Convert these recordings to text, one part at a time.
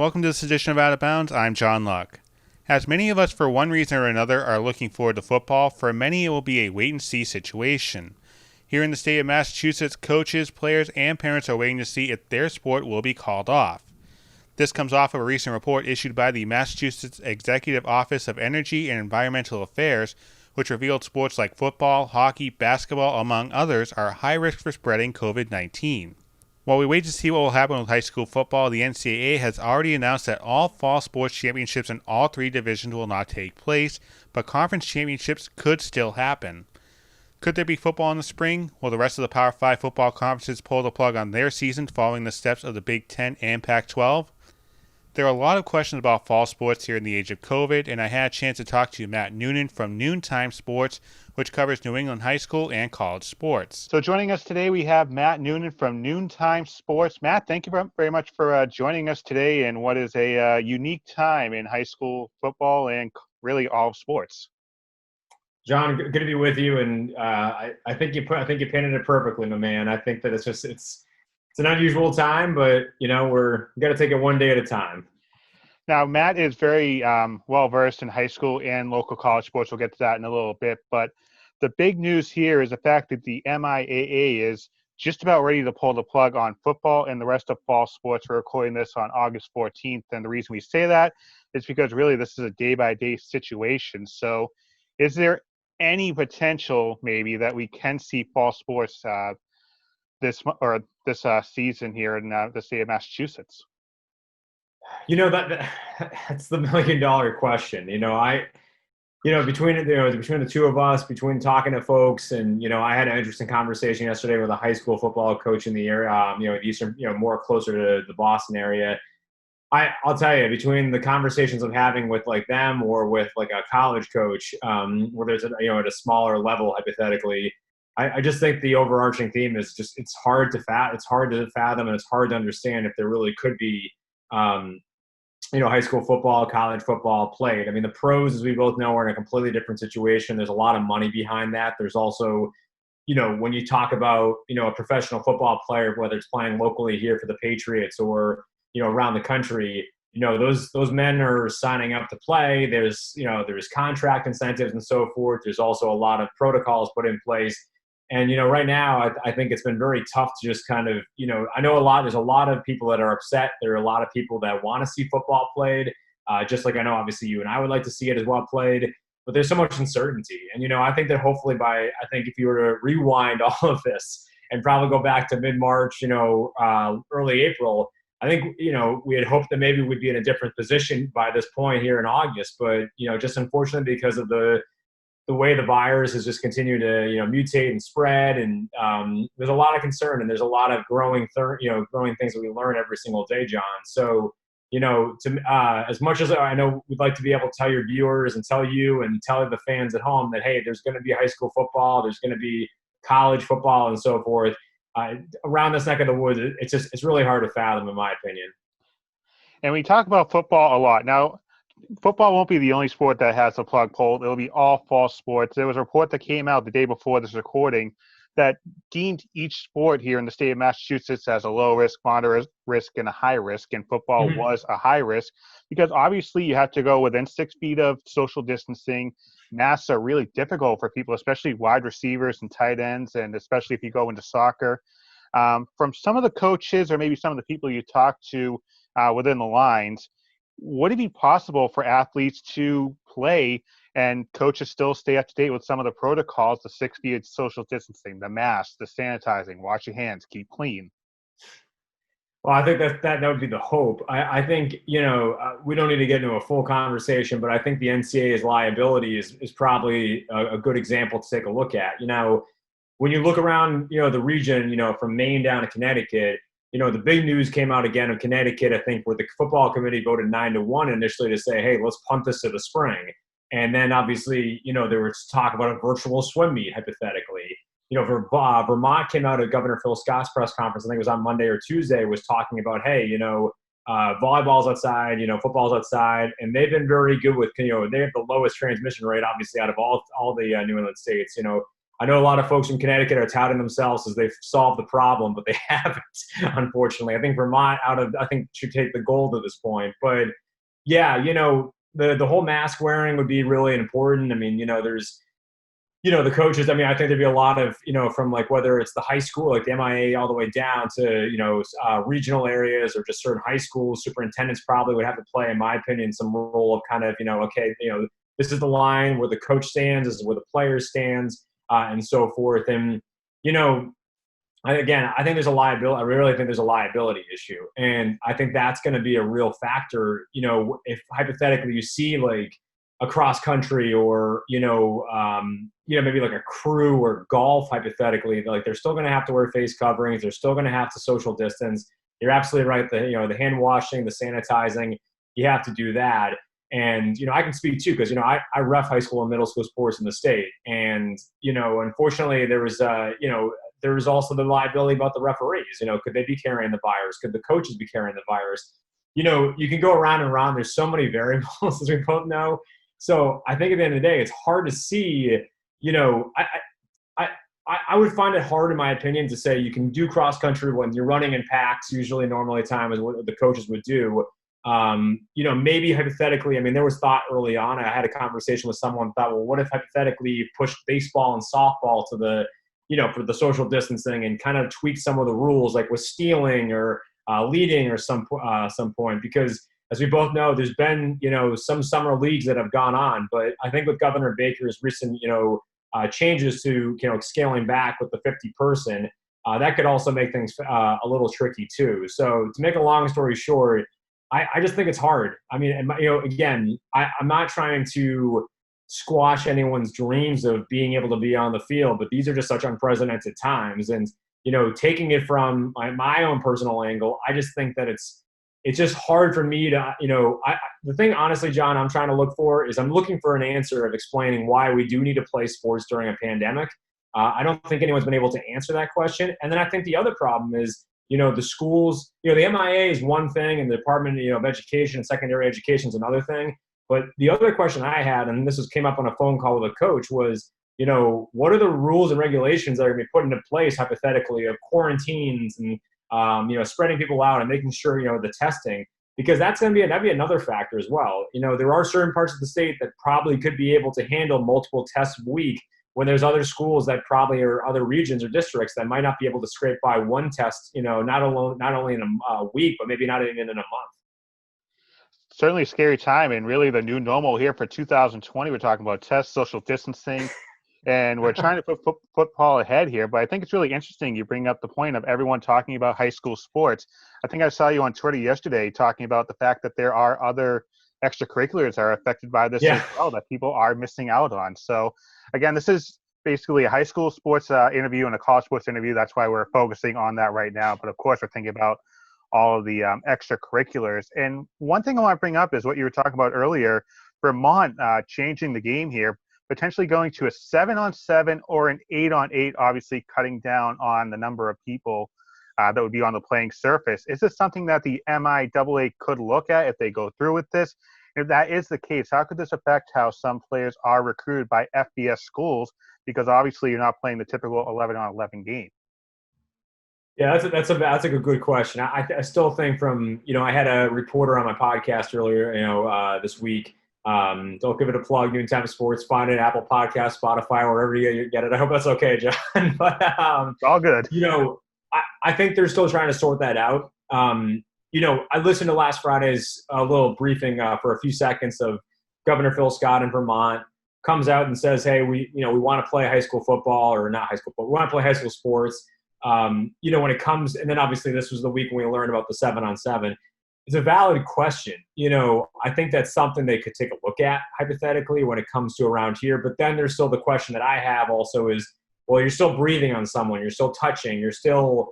Welcome to this edition of Out of Bounds. I'm John Luck. As many of us, for one reason or another, are looking forward to football, for many it will be a wait-and-see situation. Here in the state of Massachusetts, coaches, players, and parents are waiting to see if their sport will be called off. This comes off of a recent report issued by the Massachusetts Executive Office of Energy and Environmental Affairs, which revealed sports like football, hockey, basketball, among others, are high risk for spreading COVID-19. While we wait to see what will happen with high school football, the NCAA has already announced that all fall sports championships in all three divisions will not take place, but conference championships could still happen. Could there be football in the spring? Will the rest of the Power 5 football conferences pull the plug on their season following the steps of the Big Ten and Pac-12? There are a lot of questions about fall sports here in the age of COVID, and I had a chance to talk to Matt Noonan from Noontime Sports, which covers New England high school and college sports. So joining us today, we have Matt Noonan from Noontime Sports. Matt, thank you very much for joining us today in what is a unique time in high school football and really all sports. John, good to be with you, and I think you painted it perfectly, my man. I think that it's an unusual time, but we got to take it one day at a time. Now, Matt is very well versed in high school and local college sports. We'll get to that in a little bit, but the big news here is the fact that the MIAA is just about ready to pull the plug on football and the rest of fall sports. We're recording this on August 14th, and the reason we say that is because really this is a day-by-day situation. So, is there any potential maybe that we can see fall sports this season here in the state of Massachusetts? That's the $1 million question. Between the two of us, between talking to folks, and I had an interesting conversation yesterday with a high school football coach in the area, eastern, more closer to the Boston area. I'll tell you, between the conversations I'm having with like them or with like a college coach, where there's at a smaller level hypothetically, I just think the overarching theme is just it's hard to fathom, and it's hard to understand if there really could be high school football, college football played. I mean, the pros, as we both know, are in a completely different situation. There's a lot of money behind that. There's also, when you talk about, a professional football player, whether it's playing locally here for the Patriots or, around the country, those men are signing up to play. There's contract incentives and so forth. There's also a lot of protocols put in place. And, right now, I think it's been very tough to just kind of, I know there's a lot of people that are upset. There are a lot of people that want to see football played, just like I know, obviously, you and I would like to see it as well played. But there's so much uncertainty. And, I think that hopefully if you were to rewind all of this and probably go back to mid-March, early April, I think, we had hoped that maybe we'd be in a different position by this point here in August. But, just unfortunately because of the way the virus has just continued to, mutate and spread, and there's a lot of concern, and there's a lot of growing things that we learn every single day, John. So, as much as I know we'd like to be able to tell your viewers and tell you and tell the fans at home that, hey, there's going to be high school football, there's going to be college football and so forth, around this neck of the woods, it's really hard to fathom, in my opinion. And we talk about football a lot. Now, football won't be the only sport that has a plug pulled. It'll be all fall sports. There was a report that came out the day before this recording that deemed each sport here in the state of Massachusetts as a low risk, moderate risk, and a high risk. And football was a high risk because obviously you have to go within 6 feet of social distancing. Masks are really difficult for people, especially wide receivers and tight ends, and especially if you go into soccer. From some of the coaches or maybe some of the people you talk to within the lines, would it be possible for athletes to play and coaches still stay up to date with some of the protocols, the 6 feet social distancing, the masks, the sanitizing, wash your hands, keep clean? Well, I think that would be the hope. I think, we don't need to get into a full conversation, but I think the NCAA's liability is probably a good example to take a look at. When you look around, the region, from Maine down to Connecticut, the big news came out again of Connecticut, I think, where the football committee voted 9-1 initially to say, hey, let's punt this to the spring. And then obviously, there was talk about a virtual swim meet, hypothetically. Vermont came out at Governor Phil Scott's press conference, I think it was on Monday or Tuesday, was talking about, hey, volleyball's outside, football's outside. And they've been very good with, they have the lowest transmission rate, obviously, out of all the New England states. I know a lot of folks from Connecticut are touting themselves as they've solved the problem, but they haven't, unfortunately. I think Vermont I think should take the gold at this point. But yeah, the whole mask wearing would be really important. I mean, there's the coaches, I mean, I think there'd be a lot of, from like whether it's the high school, like the MIA, all the way down to, regional areas or just certain high schools, superintendents probably would have to play, in my opinion, some role of kind of, okay, this is the line where the coach stands, this is where the player stands, and so forth. And, again, I think there's a liability. I really think there's a liability issue. And I think that's going to be a real factor, if hypothetically you see like a cross country or, maybe like a crew or golf, hypothetically, like they're still going to have to wear face coverings. They're still going to have to social distance. You're absolutely right. The hand washing, the sanitizing, you have to do that. And, I can speak too, because, I ref high school and middle school sports in the state. And, unfortunately there was also the liability about the referees. Could they be carrying the virus? Could the coaches be carrying the virus? You can go around and around. There's so many variables, as we both know. So I think at the end of the day, it's hard to see, I would find it hard, in my opinion, to say you can do cross country when you're running in packs, usually normally time is what the coaches would do. Maybe hypothetically, I mean, there was thought early on, I had a conversation with someone, thought, well, what if hypothetically you push baseball and softball to the, for the social distancing and kind of tweak some of the rules, like with stealing or leading or some point, because as we both know, there's been, some summer leagues that have gone on, but I think with Governor Baker's recent, changes to, scaling back with the 50 person, that could also make things a little tricky too. So to make a long story short, I just think it's hard. I mean, again, I'm not trying to squash anyone's dreams of being able to be on the field, but these are just such unprecedented times. And, taking it from my own personal angle, I just think that it's just hard for me to, the thing, honestly, John, I'm trying to look for is I'm looking for an answer of explaining why we do need to play sports during a pandemic. I don't think anyone's been able to answer that question. And then I think the other problem is, the schools, the MIA is one thing and the Department of Education and Secondary Education is another thing. But the other question I had, and this came up on a phone call with a coach, was, what are the rules and regulations that are going to be put into place hypothetically of quarantines and, spreading people out and making sure, the testing, because that'd be another factor as well. There are certain parts of the state that probably could be able to handle multiple tests a week, when there's other schools that probably are other regions or districts that might not be able to scrape by one test, not only in a week, but maybe not even in a month. Certainly a scary time, and really the new normal here for 2020. We're talking about tests, social distancing, and we're trying to put football ahead here. But I think it's really interesting you bring up the point of everyone talking about high school sports. I think I saw you on Twitter yesterday talking about the fact that there are other extracurriculars that are affected by this as well that people are missing out on. So again, this is basically a high school sports interview and a college sports interview. That's why we're focusing on that right now. But of course, we're thinking about all of the extracurriculars. And one thing I want to bring up is what you were talking about earlier, Vermont changing the game here, potentially going to a 7-on-7 or an 8-on-8, obviously cutting down on the number of people that would be on the playing surface. Is this something that the MIAA could look at if they go through with this? If that is the case, how could this affect how some players are recruited by FBS schools? Because obviously you're not playing the typical 11-on-11 game. Yeah, that's a good question. I still think from, I had a reporter on my podcast earlier, this week. Don't give it a plug, Noontime Sports. Find it Apple Podcast, Spotify, wherever you get it. I hope that's okay, John. But it's all good. I think they're still trying to sort that out. I listened to last Friday's little briefing for a few seconds of Governor Phil Scott in Vermont. Comes out and says, hey, we want to play high school football, or not high school football. We want to play high school sports. When it comes, and then obviously this was the week when we learned about the 7-on-7. It's a valid question. I think that's something they could take a look at hypothetically when it comes to around here. But then there's still the question that I have also is, well, you're still breathing on someone, you're still touching, you're still,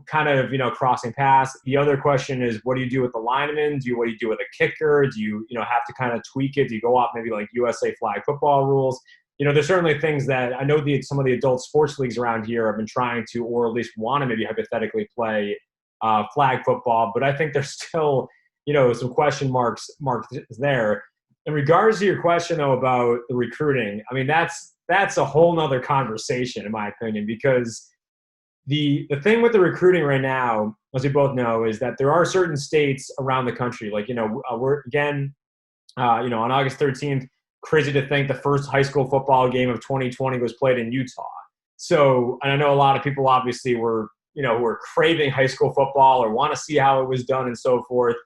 kind of, crossing paths. The other question is, what do you do with the linemen? What do you do with a kicker? Do you, have to kind of tweak it? Do you go off maybe like USA flag football rules? There's certainly things that I know some of the adult sports leagues around here have been trying to, or at least want to maybe hypothetically play flag football, but I think there's still, some question marks there. In regards to your question though about the recruiting, I mean, that's that's a whole nother conversation, in my opinion, because the thing with the recruiting right now, as we both know, is that there are certain states around the country, like, we're again, on August 13th, crazy to think the first high school football game of 2020 was played in Utah. So, and I know a lot of people obviously were craving high school football or want to see how it was done and so forth.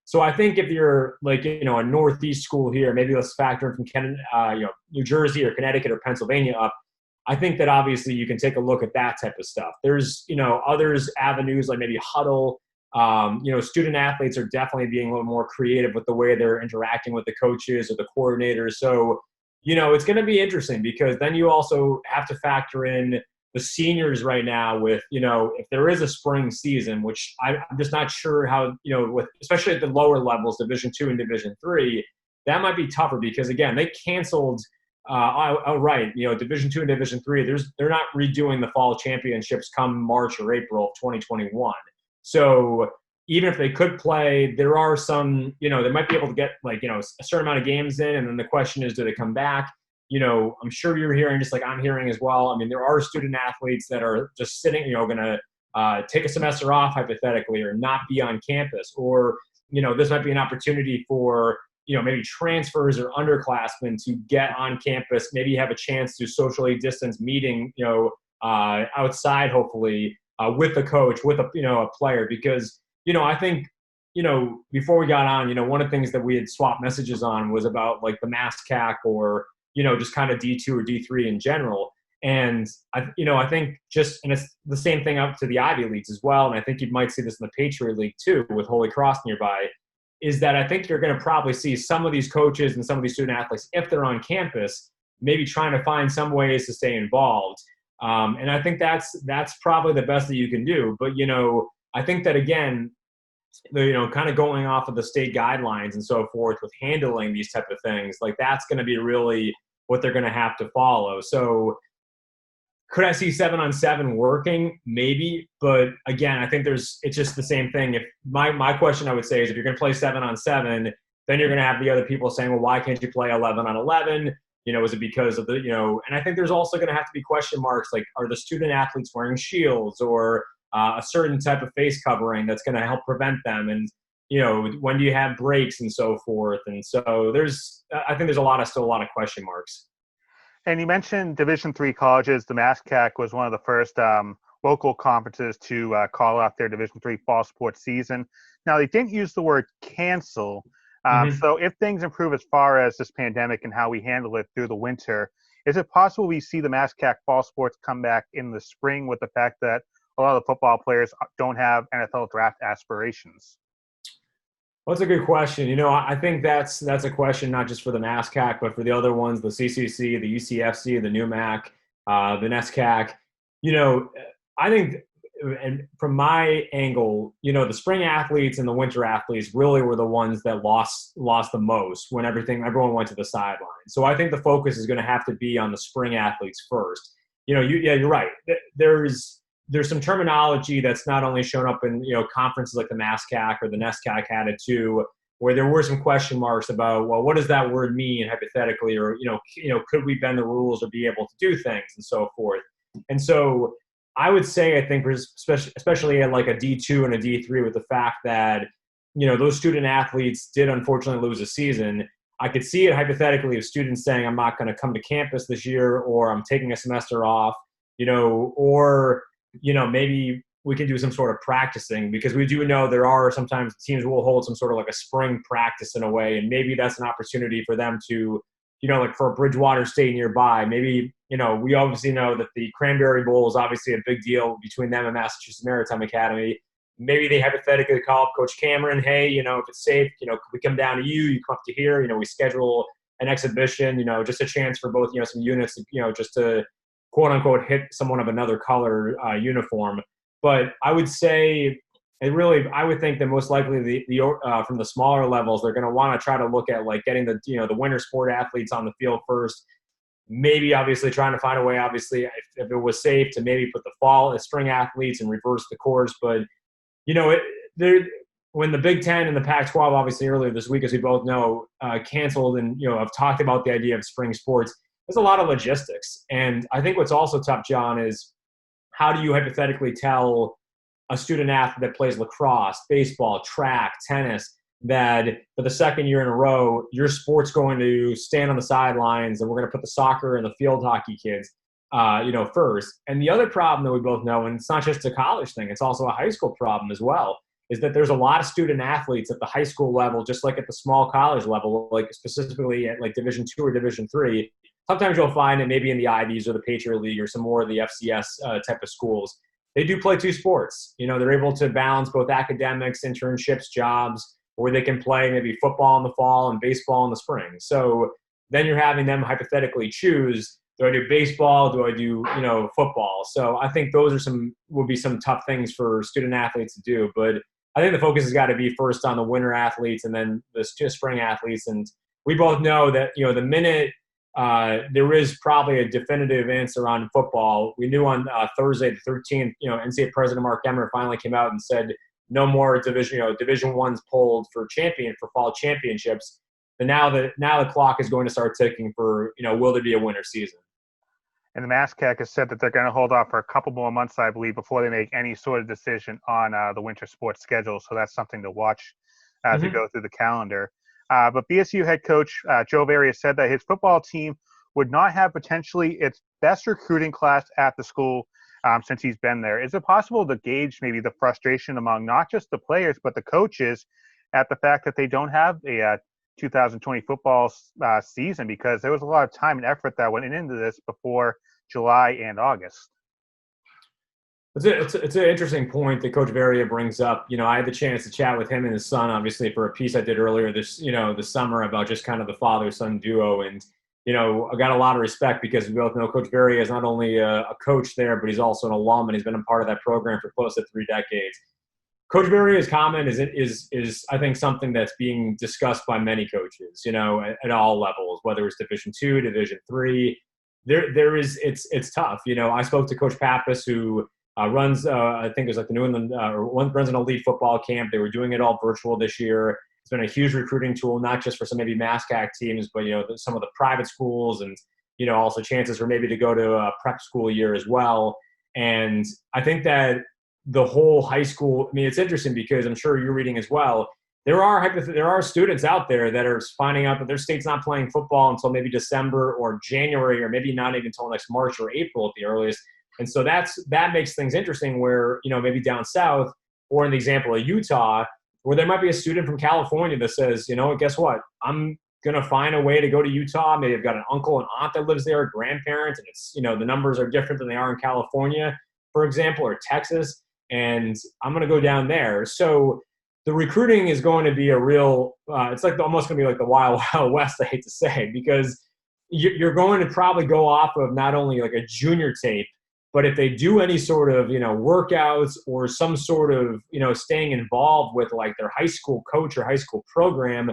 So I think if you're like, a Northeast school here, maybe let's factor in from New Jersey or Connecticut or Pennsylvania up. I think that obviously you can take a look at that type of stuff. There's, others avenues like maybe Huddle. Student athletes are definitely being a little more creative with the way they're interacting with the coaches or the coordinators. So, it's going to be interesting because then you also have to factor in the seniors right now with, if there is a spring season, which I'm just not sure how, with especially at the lower levels, Division II and Division III, that might be tougher because, again, they canceled outright, Division II and Division III. They're not redoing the fall championships come March or April of 2021. So even if they could play, there are some, they might be able to get a certain amount of games in. And then the question is, do they come back? I'm sure you're hearing, just like I'm hearing as well. I mean, there are student athletes that are just sitting, going to take a semester off hypothetically or not be on campus. Or, this might be an opportunity for, maybe transfers or underclassmen to get on campus, maybe have a chance to socially distance meeting, outside, hopefully, with the coach, with a player. Because, I think, before we got on, one of the things that we had swapped messages on was about like the MASCAC or, just kind of D2 or D3 in general. And I think and it's the same thing up to the Ivy Leagues as well. And I think you might see this in the Patriot League too, with Holy Cross nearby, is that I think you're going to probably see some of these coaches and some of these student athletes, if they're on campus, maybe trying to find some ways to stay involved. And I think that's probably the best that you can do. But, I think that, again, kind of going off of the state guidelines and so forth with handling these type of things, like that's going to be really what they're going to have to follow. So could I see 7-on-7 working? Maybe. But again, I think it's just the same thing. If my question I would say is if you're going to play 7-on-7, then you're going to have the other people saying, well, why can't you play 11-on-11? Is it because of the, and I think there's also going to have to be question marks. Like, are the student athletes wearing shields or a certain type of face covering that's going to help prevent them? And, when do you have breaks and so forth? And so I think there's still a lot of question marks. And you mentioned Division III colleges. The MASCAC was one of the first local conferences to call out their Division III fall sports season. Now, they didn't use the word cancel. So if things improve as far as this pandemic and how we handle it through the winter, is it possible we see the MASCAC fall sports come back in the spring with the fact that a lot of the football players don't have NFL draft aspirations? Well, that's a good question. I think that's a question not just for the MASCAC, but for the other ones, the CCC, the UCFC, the NUMAC, the NESCAC. I think, and from my angle, the spring athletes and the winter athletes really were the ones that lost the most when everyone went to the sideline. So I think the focus is going to have to be on the spring athletes first. You're right. There's some terminology that's not only shown up in, conferences like the MASCAC or the NESCAC had it too, where there were some question marks about, well, what does that word mean hypothetically? Or, could we bend the rules or be able to do things and so forth? And so I would say, I think, especially at like a D2 and a D3 with the fact that, those student athletes did unfortunately lose a season. I could see it hypothetically of students saying, I'm not going to come to campus this year, or I'm taking a semester off, or maybe we can do some sort of practicing, because we do know there are sometimes teams will hold some sort of like a spring practice in a way. And maybe that's an opportunity for them to, like for Bridgewater State nearby, maybe, we obviously know that the Cranberry Bowl is obviously a big deal between them and Massachusetts Maritime Academy. Maybe they hypothetically call up Coach Cameron, hey, if it's safe, could we come down to you come up to here, we schedule an exhibition, just a chance for both, some units, just to quote unquote hit someone of another color uniform. But I would say I would think that most likely the from the smaller levels, they're going to want to try to look at like getting the winter sport athletes on the field first. Maybe obviously trying to find a way, obviously, if it was safe, to maybe put the spring athletes and reverse the course. But when the Big Ten and the Pac-12 obviously earlier this week, as we both know, canceled and have talked about the idea of spring sports, there's a lot of logistics. And I think what's also tough, John, is how do you hypothetically tell a student athlete that plays lacrosse, baseball, track, tennis, that for the second year in a row, your sport's going to stand on the sidelines and we're going to put the soccer and the field hockey kids, first. And the other problem that we both know, and it's not just a college thing, it's also a high school problem as well, is that there's a lot of student athletes at the high school level, just like at the small college level, like specifically at like Division II or Division III. Sometimes you'll find it maybe in the Ivies or the Patriot League or some more of the FCS type of schools. They do play two sports. They're able to balance both academics, internships, jobs, or they can play maybe football in the fall and baseball in the spring. So then you're having them hypothetically choose, do I do baseball? Do I do, football? So I think those would be some tough things for student athletes to do. But I think the focus has got to be first on the winter athletes and then the spring athletes. And we both know that, the minute there is probably a definitive answer on football. We knew on Thursday the 13th, NCAA President Mark Emmert finally came out and said no more Division One's pulled for fall championships. And now the clock is going to start ticking for, will there be a winter season? And the MASCAC has said that they're going to hold off for a couple more months, I believe, before they make any sort of decision on the winter sports schedule. So that's something to watch as we go through the calendar. But BSU head coach Joe Varia said that his football team would not have potentially its best recruiting class at the school since he's been there. Is it possible to gauge maybe the frustration among not just the players but the coaches at the fact that they don't have a 2020 football season, because there was a lot of time and effort that went into this before July and August? It's an interesting point that Coach Varia brings up. I had the chance to chat with him and his son, obviously, for a piece I did earlier this summer about just kind of the father-son duo. And, I got a lot of respect because we both know Coach Varia is not only a coach there, but he's also an alum and he's been a part of that program for close to 3 decades. Coach Varia's comment is I think something that's being discussed by many coaches, at all levels, whether it's Division II, Division III. It's tough. I spoke to Coach Pappas, who runs, I think it was like the New England, runs an elite football camp. They were doing it all virtual this year. It's been a huge recruiting tool, not just for some maybe MASCAC teams, but, some of the private schools and, also chances for maybe to go to a prep school year as well. And I think that the whole high school, it's interesting because I'm sure you're reading as well. There are students out there that are finding out that their state's not playing football until maybe December or January, or maybe not even until next March or April at the earliest. And so that makes things interesting where, maybe down south, or in the example of Utah, where there might be a student from California that says, guess what? I'm going to find a way to go to Utah. Maybe I've got an uncle and aunt that lives there, grandparents, and it's, the numbers are different than they are in California, for example, or Texas. And I'm going to go down there. So the recruiting is going to be a real, it's like almost going to be like the Wild Wild West, I hate to say, because you're going to probably go off of not only like a junior tape, but if they do any sort of, workouts or some sort of, staying involved with like their high school coach or high school program,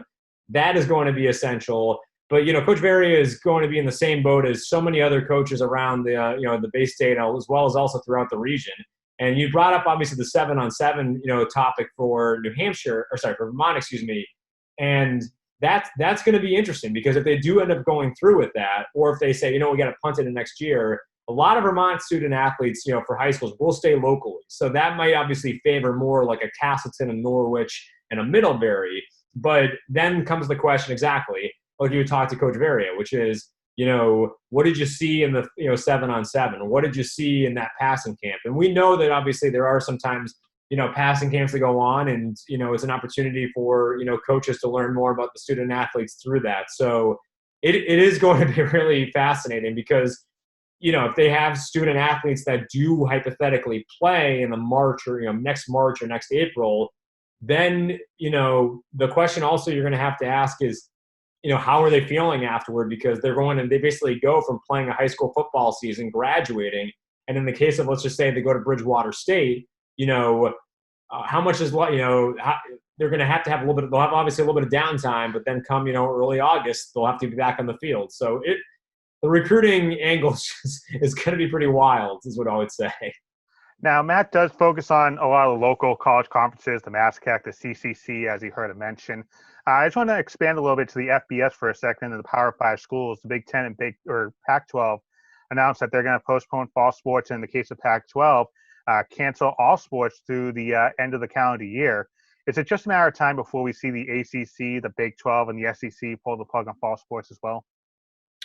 that is going to be essential. But, Coach Varia is going to be in the same boat as so many other coaches around the, the Bay State, as well as also throughout the region. And you brought up obviously the 7-on-7, topic for for Vermont, excuse me. And that's going to be interesting because if they do end up going through with that, or if they say, we got to punt it in next year, a lot of Vermont student athletes, for high schools will stay locally. So that might obviously favor more like a Castleton and Norwich and a Middlebury. But then comes the question exactly, like you talked to Coach Varia, which is, what did you see in the 7-on-7? What did you see in that passing camp? And we know that obviously there are sometimes passing camps that go on, and it's an opportunity for coaches to learn more about the student athletes through that. So it is going to be really fascinating because if they have student athletes that do hypothetically play in the March or next March or next April, then the question also you're going to have to ask is, how are they feeling afterward? Because they basically go from playing a high school football season, graduating, and in the case of, let's just say they go to Bridgewater State, how much is they're going to have a little bit. They'll have obviously a little bit of downtime, but then come early August, they'll have to be back on the field. So the recruiting angle is going to be pretty wild, is what I would say. Now, Matt does focus on a lot of local college conferences, the MASCAC, the CCC, as you heard him mention. I just want to expand a little bit to the FBS for a second and the Power Five schools. The Big Ten and Pac-12 announced that they're going to postpone fall sports. In the case of Pac-12, cancel all sports through the end of the calendar year. Is it just a matter of time before we see the ACC, the Big 12, and the SEC pull the plug on fall sports as well?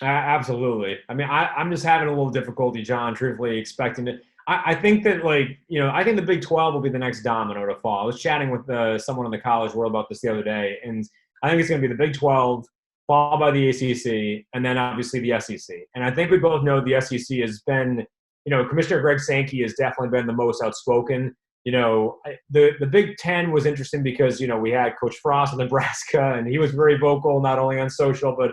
Absolutely. I mean, I'm just having a little difficulty, John, truthfully expecting it. I think that, I think the Big 12 will be the next domino to fall. I was chatting with someone in the college world about this the other day, and I think it's going to be the Big 12, followed by the ACC, and then obviously the SEC. And I think we both know the SEC has been, Commissioner Greg Sankey has definitely been the most outspoken. The Big Ten was interesting because, we had Coach Frost of Nebraska, and he was very vocal, not only on social, but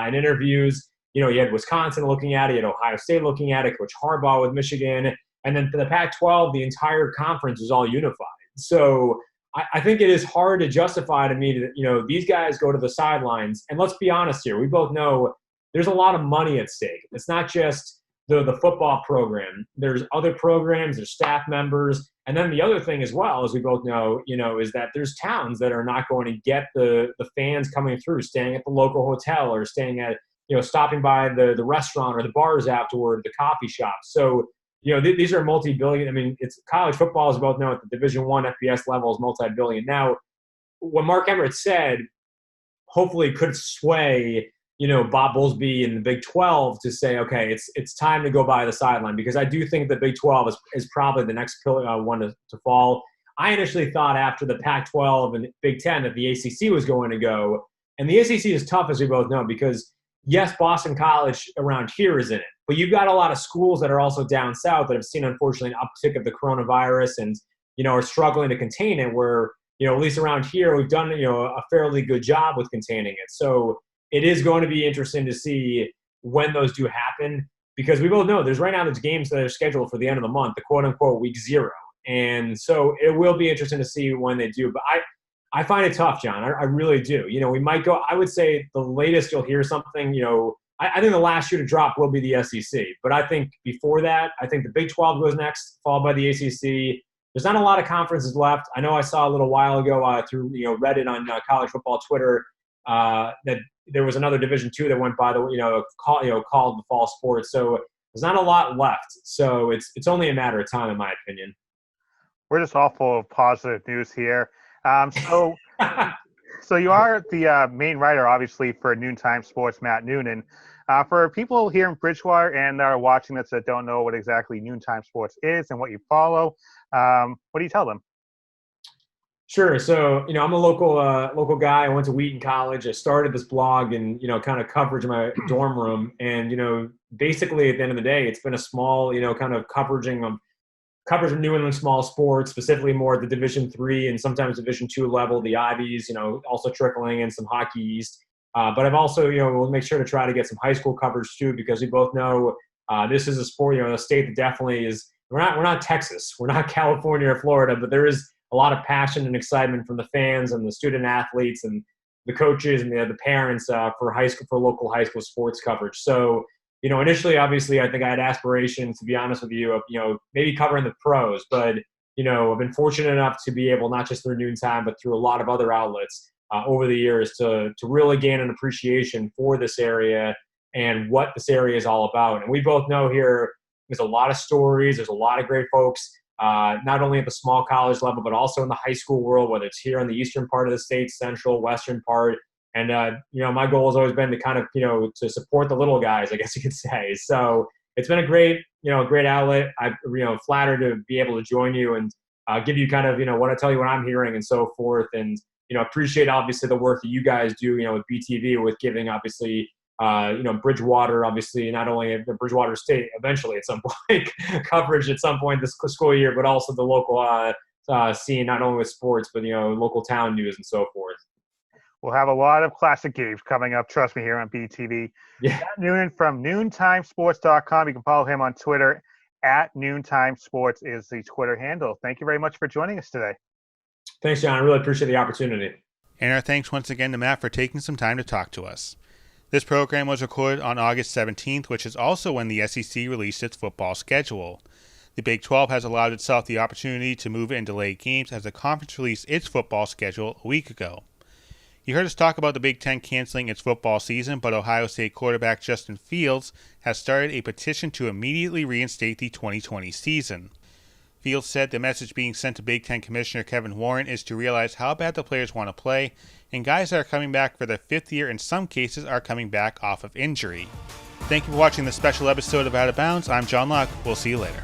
in interviews. You had Wisconsin looking at it, you had Ohio State looking at it, Coach Harbaugh with Michigan. And then for the Pac-12, the entire conference is all unified. So I think it is hard to justify to me that, these guys go to the sidelines. And let's be honest here. We both know there's a lot of money at stake. It's not just the football program. There's other programs, there's staff members. And then the other thing as well, as we both know, is that there's towns that are not going to get the fans coming through, staying at the local hotel or staying at, stopping by the restaurant or the bars afterward, the coffee shop. So, these are multi-billion. I mean, it's college football, as we both know, at the Division I FBS level is multi-billion. Now, what Mark Emmert said hopefully could sway, Bob Bowlesby in the Big 12 to say, okay, it's time to go by the sideline, because I do think the Big 12 is probably the next one to fall. I initially thought after the Pac-12 and Big 10 that the ACC was going to go. And the ACC is tough, as we both know, because yes, Boston College around here is in it, but you've got a lot of schools that are also down south that have seen, unfortunately, an uptick of the coronavirus and, are struggling to contain it, where, at least around here, we've done, a fairly good job with containing it. So it is going to be interesting to see when those do happen, because we both know there's games that are scheduled for the end of the month, the quote unquote week 0. And so it will be interesting to see when they do. But I find it tough, John. I really do. We might go – I would say the latest you'll hear something, I think the last shoe to drop will be the SEC. But I think before that, I think the Big 12 goes next, followed by the ACC. There's not a lot of conferences left. I know I saw a little while ago through Reddit on college football Twitter that there was another Division II that went by the called the fall sports. So there's not a lot left. So it's only a matter of time, in my opinion. We're just all full of positive news here. So you are the main writer, obviously, for Noontime Sports, Matt Noonan. For people here in Bridgewater and that are watching this that don't know what exactly Noontime Sports is and what you follow, what do you tell them? Sure. So, I'm a local guy. I went to Wheaton College. I started this blog and, kind of coverage in my dorm room. And, basically at the end of the day, it's been a small, kind of coverage of New England small sports, specifically more at the Division III and sometimes Division II level, the Ivies, also trickling in some Hockey East. But I've also, we'll make sure to try to get some high school coverage too, because we both know this is a sport, a state that definitely is. We're not Texas, we're not California or Florida, but there is a lot of passion and excitement from the fans and the student athletes and the coaches and the parents for local high school sports coverage. So, initially, obviously, I think I had aspirations, to be honest with you, of, maybe covering the pros. But, I've been fortunate enough to be able, not just through Noontime, but through a lot of other outlets over the years to really gain an appreciation for this area and what this area is all about. And we both know here there's a lot of stories. There's a lot of great folks, not only at the small college level, but also in the high school world, whether it's here in the eastern part of the state, central, western part. And, my goal has always been to kind of, to support the little guys, I guess you could say. So it's been a great outlet. I'm, flattered to be able to join you and give you kind of, what I tell you what I'm hearing and so forth. And, appreciate obviously the work that you guys do, with BTV, with giving obviously, Bridgewater, obviously not only the Bridgewater State eventually at some point coverage at some point this school year, but also the local scene, not only with sports, but, local town news and so forth. We'll have a lot of classic games coming up, trust me, here on BTV. Yeah. Matt Noonan from NoontimeSports.com. You can follow him on Twitter. @NoontimeSports is the Twitter handle. Thank you very much for joining us today. Thanks, John. I really appreciate the opportunity. And our thanks once again to Matt for taking some time to talk to us. This program was recorded on August 17th, which is also when the SEC released its football schedule. The Big 12 has allowed itself the opportunity to move and delay games as the conference released its football schedule a week ago. You heard us talk about the Big Ten canceling its football season, but Ohio State quarterback Justin Fields has started a petition to immediately reinstate the 2020 season. Fields said the message being sent to Big Ten Commissioner Kevin Warren is to realize how bad the players want to play, and guys that are coming back for their fifth year in some cases are coming back off of injury. Thank you for watching this special episode of Out of Bounds. I'm John Locke. We'll see you later.